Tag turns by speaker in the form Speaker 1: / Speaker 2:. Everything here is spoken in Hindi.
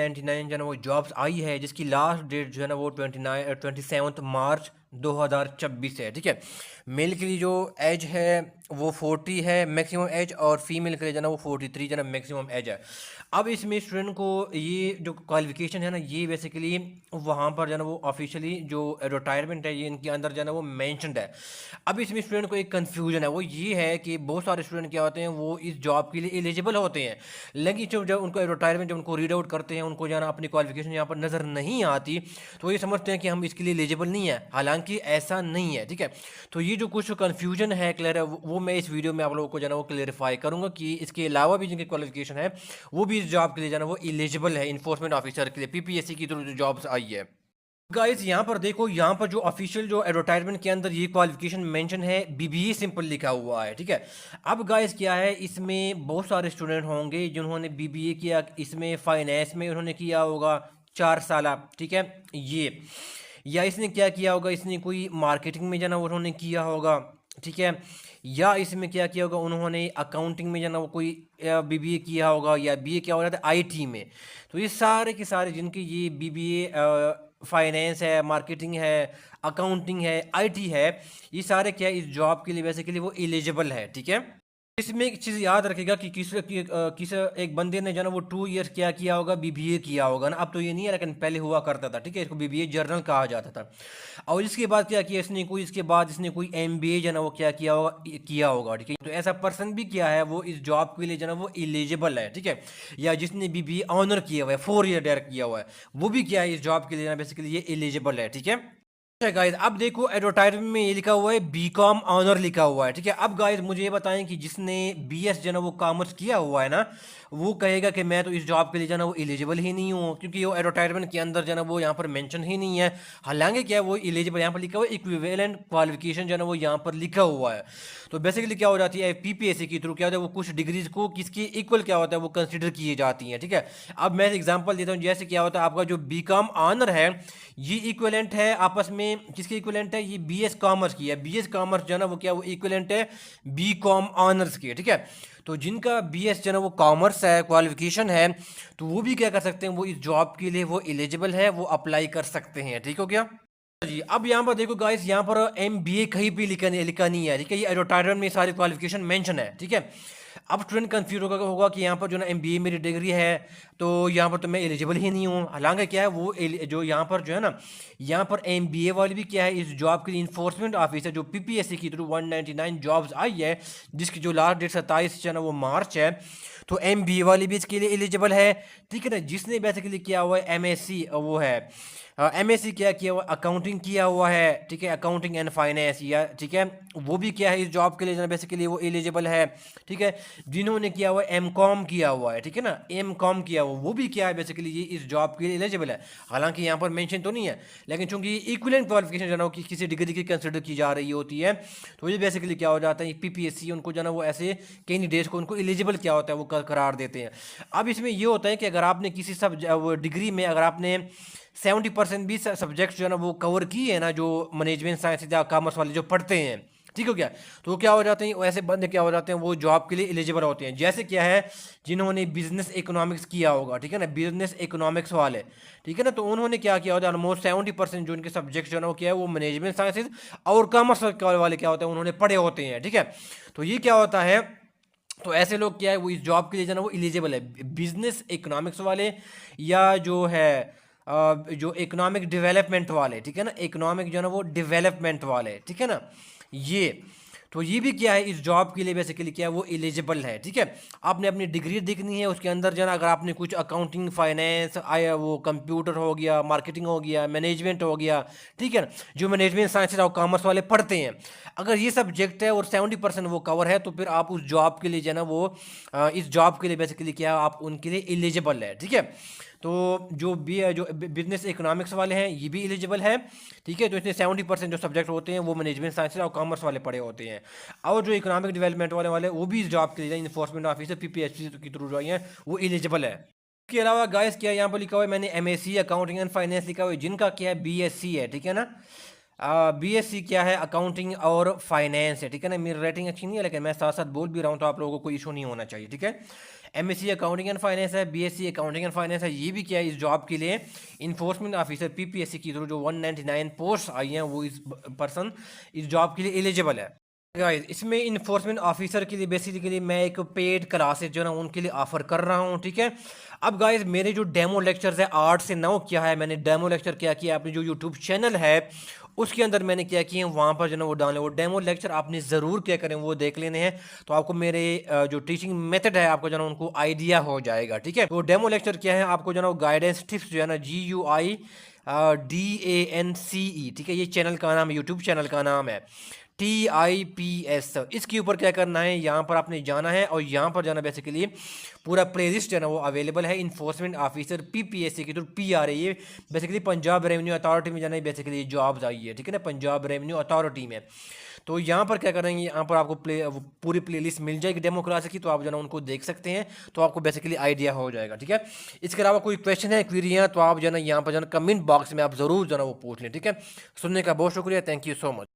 Speaker 1: 199 जो है ना वो जॉब्स आई है, जिसकी लास्ट डेट जो है ना वो 27 मार्च 2026 है। ठीक है, मेल के लिए जो एज है वो 40 है मैक्सिमम एज, और फीमेल के लिए जो है ना वो 43 जो है ना मैक्सिमम एज है। अब इसमें स्टूडेंट को ये जो क्वालिफिकेशन है ना, ये बेसिकली वहाँ पर जो है ना वो ऑफिशियली जो रिटायरमेंट है ये इनके अंदर जो है ना वो मैंशनड है। अब इसमें स्टूडेंट को एक कन्फ्यूजन है, वो ये है कि बहुत सारे स्टूडेंट क्या होते हैं वो इस जॉब के लिए एलिजिबल होते हैं, लेकिन जब उनको रिटायरमेंट जब उनको रीड आउट करते हैं, उनको जो है ना अपनी क्वालिफिकेशन यहाँ पर नज़र नहीं आती, तो ये समझते हैं कि हम इसके लिए एलिजिबल नहीं है, हालांकि ऐसा नहीं है। ठीक है, तो ये जो कुछ कन्फ्यूजन है क्लियर है, वो मैं इस वीडियो में आप लोगों को जो है ना वो क्लियरिफाई करूँगा कि इसके अलावा भी जिनकी क्वालिफिकेशन है वो भी इस जॉब के लिए जो है ना वो एलिजिबल है, इन्फोर्समेंट ऑफिसर के लिए पीपीएससी की थ्रू जो जॉब्स आई है। गाइस यहाँ पर देखो, यहाँ पर जो ऑफिशियल जो एडवर्टाइजमेंट के अंदर ये क्वालिफिकेशन मेंशन है, बीबीए सिंपल लिखा हुआ है। ठीक है, अब गाइस क्या है, इसमें बहुत सारे स्टूडेंट होंगे जिन्होंने बीबीए किया, इसमें फाइनेंस में उन्होंने किया होगा 4 साल। ठीक है, ये या इसने क्या किया होगा, इसने कोई मार्केटिंग में जाना उन्होंने किया होगा। ठीक है, या इसमें क्या किया होगा, उन्होंने अकाउंटिंग में जाना वो कोई बीबीए किया होगा, या बीए क्या हो रहा था आईटी में। तो ये सारे के सारे जिनकी ये बीबीए फाइनेंस है, मार्केटिंग है, अकाउंटिंग है, आईटी है, ये सारे क्या है इस जॉब के लिए बेसिकली वो एलिजिबल है। ठीक है, इसमें एक चीज़ याद रखेगा कि किस एक बंदे ने जो ना वो 2 इयर्स क्या किया होगा, बीबीए किया होगा ना। अब तो ये नहीं है, लेकिन पहले हुआ करता था। ठीक है, इसको बीबीए जर्नल कहा जाता था। और इसके बाद क्या किया इसने, कोई इसके बाद इसने कोई एमबीए जो ना वो क्या किया होगा। ठीक है, तो ऐसा पर्सन भी क्या है वो इस जॉब के लिए जो ना वो एलिजिबल है। ठीक है, या जिसने बीबीए ऑनर किया हुआ है, 4 ईयर डायरेक्ट किया हुआ है, वो भी क्या है इस जॉब के लिए बेसिकली ये एलिजिबल है। ठीक है, अच्छा गाइस, अब देखो एडवर्टाइजमेंट में ये लिखा हुआ है बीकॉम ऑनर लिखा हुआ है। ठीक है, अब गाइस मुझे ये बताएं कि जिसने बीएस जो ना वो कॉमर्स किया हुआ है ना, वो कहेगा कि मैं तो इस जॉब के लिए जो ना वो एलिजिबल ही नहीं हूँ, क्योंकि वो एडवर्टाइजमेंट के अंदर जो ना वो यहाँ पर मेंशन ही नहीं है। हालांकि क्या है वो एलिजिबल यहाँ पर लिखा हुआ है, इक्विवेलेंट क्वालिफिकेशन जो ना वो यहाँ पर लिखा हुआ है। तो बेसिकली क्या हो जाती है, पीपीएससी के थ्रू क्या होता है वो कुछ डिग्रीज को किसकी इक्वल क्या होता है वो कंसिडर किए जाती हैं। ठीक है, अब मैं एग्जांपल देता हूँ, जैसे क्या होता है आपका जो बीकॉम ऑनर है, ये इक्विवेलेंट है आपस में, किसके इक्विवेलेंट है, ये बीएस कॉमर्स की है। बीएस कॉमर्स जो है ना वो क्या वो इक्विवेलेंट है बीकॉम ऑनर्स की। ठीक है, तो जिनका बीएस जो है ना वो कॉमर्स है क्वालिफिकेशन है, तो वो भी क्या कर सकते हैं, वो इस जॉब के लिए वो एलिजिबल है, वो अप्लाई कर सकते हैं। ठीक हो गया जी। अब यहाँ पर देखो गाइस, यहाँ पर एमबीए कहीं भी लिखा नहीं है। ठीक है, ये एडवर्टाइजमेंट में सारी क्वालिफिकेशन मेंशन है। ठीक है, अब स्टूडेंट कंफ्यूज होगा कि यहाँ पर जो ना एमबीए मेरी डिग्री है, तो यहाँ पर तो मैं एलिजिबल ही नहीं हूँ। हालांकि क्या है वो जो यहाँ पर जो है ना, यहाँ पर एमबीए वाली भी क्या है इस जॉब के लिए इन्फोर्समेंट ऑफिसर जो पीपीएससी की थ्रू 199 जॉब्स आई है, जिसकी जो लास्ट डेट 27 जो है ना वो मार्च है, तो एमबीए वाली भी इसके लिए एलिजिबल है। ठीक है ना, जिसने बेसिकली किया हुआ है एमएससी, वो है एमएससी क्या किया हुआ, अकाउंटिंग किया हुआ है। ठीक है, अकाउंटिंग एंड फाइनेंस, या ठीक है वो भी क्या है इस जॉब के लिए बेसिकली वो एलिजिबल है। ठीक है, जिन्होंने किया हुआ है एमकॉम किया हुआ है, ठीक है ना, एमकॉम किया हुआ, वो भी क्या है बेसिकली ये इस जॉब के लिए एलिजिबल है। हालांकि यहाँ पर मेंशन तो नहीं है, लेकिन चूंकि इक्विवेलेंट क्वालिफिकेशन जो है ना कि किसी डिग्री की कंसिडर की जा रही होती है, तो ये बेसिकली क्या हो जाता है, पीपीएससी उनको जो है ना वो ऐसे कैंडिडेट्स को उनको एलिजिबल क्या होता है वो करार देते हैं। अब इसमें ये होता है कि अगर आपने किसी सब डिग्री में अगर आपने 70% भी सब्जेक्ट जो है ना वो कवर किए हैं ना, जो मैनेजमेंट साइंस या कॉमर्स वाले जो पढ़ते हैं, ठीक हो गया, तो क्या हो जाते हैं वैसे बंदे क्या हो जाते हैं वो जॉब के लिए एलिजिबल होते हैं। जैसे क्या है जिन्होंने बिजनेस इकोनॉमिक्स किया होगा, ठीक है ना, बिजनेस इकोनॉमिक्स वाले, ठीक है ना, तो उन्होंने क्या किया होता है ऑलमोस्ट 70% जो उनके सब्जेक्ट जो है ना वो क्या है वो मैनेजमेंट साइंसेज और कॉमर्स वाले क्या होते हैं उन्होंने पढ़े होते हैं। ठीक है, तो ये क्या होता है, तो ऐसे लोग क्या है वो इस जॉब के लिए जो है ना वो एलिजिबल है, बिजनेस इकोनॉमिक्स वाले, या जो है जो इकोनॉमिक डेवलपमेंट वाले, ठीक है ना, इकोनॉमिक जो है ना वो डेवलपमेंट वाले, ठीक है ना, ये तो ये भी क्या है इस जॉब के लिए बेसिकली क्या है वो एलिजिबल है। ठीक है, आपने अपनी डिग्री देखनी है, उसके अंदर जो है ना अगर आपने कुछ अकाउंटिंग फाइनेंस आया, वो कंप्यूटर हो गया, मार्केटिंग हो गया, मैनेजमेंट हो गया, ठीक है ना, जो मैनेजमेंट साइंसेज और कॉमर्स वाले पढ़ते हैं, अगर ये सब्जेक्ट है और 70% वो कवर है, तो फिर आप उस जॉब के लिए जो है ना वो इस जॉब के लिए बेसिकली क्या आप उनके लिए एलिजिबल है। ठीक है, तो जो बिजनेस इकोनॉमिक्स वाले हैं ये भी एलिजिबल है। ठीक है, तो इसमें 70% जो सब्जेक्ट होते हैं वो मैनेजमेंट साइंसेज और कॉमर्स वाले पढ़े होते हैं, और जो इकोनॉमिक डेवलपमेंट वाले वो भी इस जॉब के लिए इन्फोर्समेंट ऑफिसर पीपीएससी के थ्रू जो हैं वो एलिजिबल है। इसके अलावा गाइस क्या यहाँ पर लिखा हुआ है, मैंने एमएससी अकाउंटिंग एंड फाइनेंस लिखा हुआ है, जिनका क्या है बीएससी है, ठीक है ना, बीएससी क्या है अकाउंटिंग और फाइनेंस है। ठीक है ना, मेरी राइटिंग अच्छी नहीं है, लेकिन मैं साथ साथ बोल भी रहा हूँ तो आप लोगों को कोई इशू नहीं होना चाहिए। ठीक है, एमएससी अकाउंटिंग एंड फाइनेंस है, बीएससी अकाउंटिंग एंड फाइनेंस है। ये भी क्या है, इस जॉब के लिए इन्फोर्समेंट ऑफिसर पीपीएससी की थ्रू जो 199 पोस्ट आई हैं वो इस पर्सन इस जॉब के लिए एलिजिबल है। गाइस इसमें इन्फोर्समेंट ऑफिसर के लिए बेसिकली मैं एक पेड क्लासेज जो है ना उनके लिए ऑफर कर रहा हूँ, ठीक है। अब गाइस मेरे जो डेमो लेक्चर्स है 8 से 9 क्या है, मैंने डेमो लेक्चर क्या किया अपने जो यूट्यूब चैनल है उसके अंदर मैंने क्या किए वहाँ पर जो है वो डाले, वो डेमो लेक्चर आपने ज़रूर क्या करें वो देख लेने हैं, तो आपको मेरे जो टीचिंग मेथड है आपको जो है उनको आइडिया हो जाएगा, ठीक है। तो डेमो लेक्चर क्या है, आपको जो है गाइडेंस टिप्स जो है ना GUIDANCE, ठीक है, ये चैनल का नाम है, यूट्यूब चैनल का नाम है TIPS। इसके ऊपर क्या करना है, यहाँ पर आपने जाना है और यहाँ पर जाना बेसिकली पूरा प्लेलिस्ट जो है ना वो अवेलेबल है इन्फोर्समेंट ऑफिसर पीपीएससी की, तो PRA ये बेसिकली पंजाब रेवेन्यू अथॉरिटी में जाना है, बेसिकली जॉब्स आई है, ठीक है ना, पंजाब रेवेन्यू अथॉरिटी में। तो यहाँ पर क्या करेंगे, यहाँ पर आपको पूरी प्लेलिस्ट मिल जाएगी डेमो क्लास की, तो आप जो है उनको देख सकते हैं, तो आपको बेसिकली आइडिया हो जाएगा, ठीक है। इसके अलावा कोई क्वेश्चन है, क्वेरी है, तो आप जो है ना यहाँ पर जो है कमेंट बॉक्स में आप ज़रूर जो है वो पूछ लें, ठीक है। सुनने का बहुत शुक्रिया, थैंक यू सो मच।